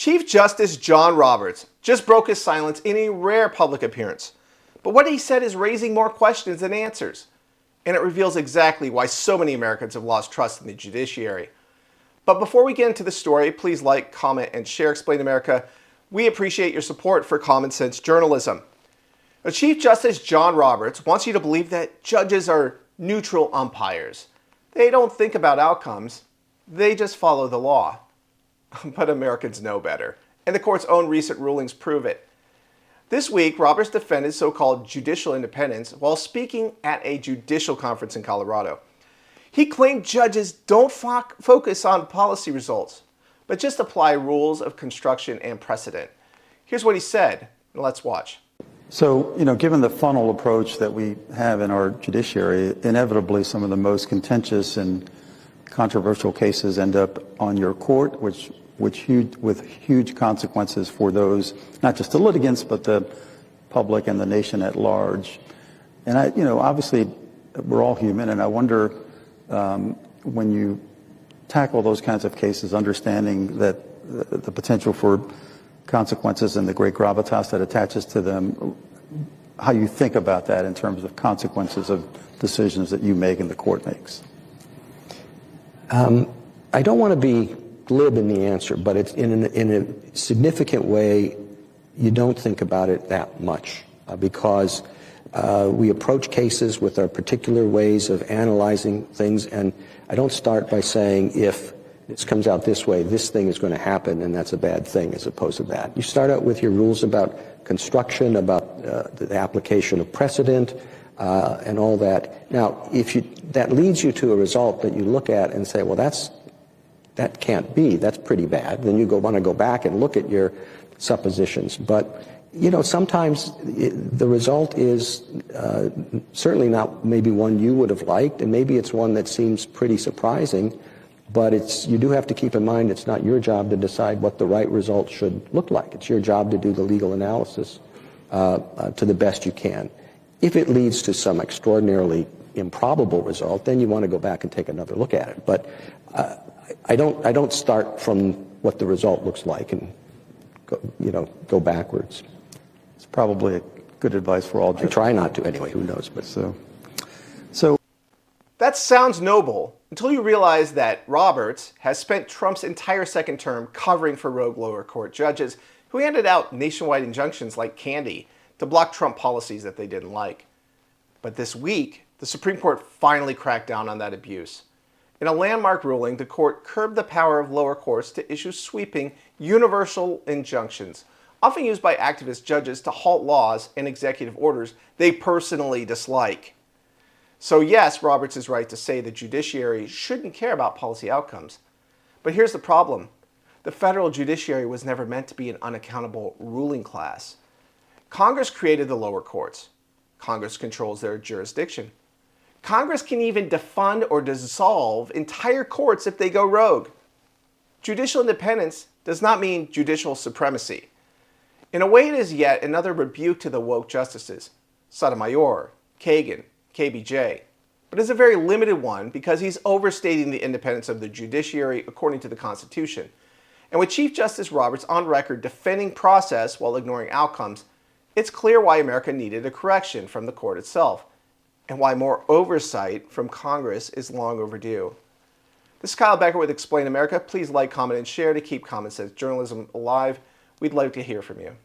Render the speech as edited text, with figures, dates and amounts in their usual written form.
Chief Justice John Roberts just broke his silence in a rare public appearance. But what he said is raising more questions than answers. And it reveals exactly why so many Americans have lost trust in the judiciary. But before we get into the story, please like, comment, and share Explain America. We appreciate your support for common sense journalism. Now, Chief Justice John Roberts wants you to believe that judges are neutral umpires. They don't think about outcomes. They just follow the law. But Americans know better, and the court's own recent rulings prove it. This week, Roberts defended so-called judicial independence while speaking at a judicial conference in Colorado. He claimed judges don't focus on policy results, but just apply rules of construction and precedent. Here's what he said. Let's watch. So, given the funnel approach that we have in our judiciary, inevitably some of the most contentious and controversial cases end up on your court, with huge consequences for those, not just the litigants, but the public and the nation at large. And obviously we're all human, and I wonder when you tackle those kinds of cases, understanding that the potential for consequences and the great gravitas that attaches to them, how you think about that in terms of consequences of decisions that you make and the court makes. I don't want to be glib in the answer, but it's in a significant way, you don't think about it that much because we approach cases with our particular ways of analyzing things, and I don't start by saying if this comes out this way, this thing is going to happen, and that's a bad thing as opposed to that. You start out with your rules about construction, about the application of precedent, and all that. Now, that leads you to a result that you look at and say, well, that can't be. That's pretty bad. Then you want to go back and look at your suppositions. But, sometimes the result is certainly not maybe one you would have liked, and maybe it's one that seems pretty surprising, but you do have to keep in mind it's not your job to decide what the right result should look like. It's your job to do the legal analysis to the best you can. If it leads to some extraordinarily improbable result, then you want to go back and take another look at it. But I don't start from what the result looks like and go backwards. It's probably good advice for all judges. I try not to anyway. Who knows? But so that sounds noble until you realize that Roberts has spent Trump's entire second term covering for rogue lower court judges who handed out nationwide injunctions like candy to block Trump policies that they didn't like. But this week, the Supreme Court finally cracked down on that abuse. In a landmark ruling, the court curbed the power of lower courts to issue sweeping, universal injunctions, often used by activist judges to halt laws and executive orders they personally dislike. So yes, Roberts is right to say the judiciary shouldn't care about policy outcomes. But here's the problem. The federal judiciary was never meant to be an unaccountable ruling class. Congress created the lower courts. Congress controls their jurisdiction. Congress can even defund or dissolve entire courts if they go rogue. Judicial independence does not mean judicial supremacy. In a way, it is yet another rebuke to the woke justices, Sotomayor, Kagan, KBJ, but it's a very limited one because he's overstating the independence of the judiciary according to the Constitution. And with Chief Justice Roberts on record defending process while ignoring outcomes, it's clear why America needed a correction from the court itself, and why more oversight from Congress is long overdue. This is Kyle Becker with Explain America. Please like, comment, and share to keep common sense journalism alive. We'd like to hear from you.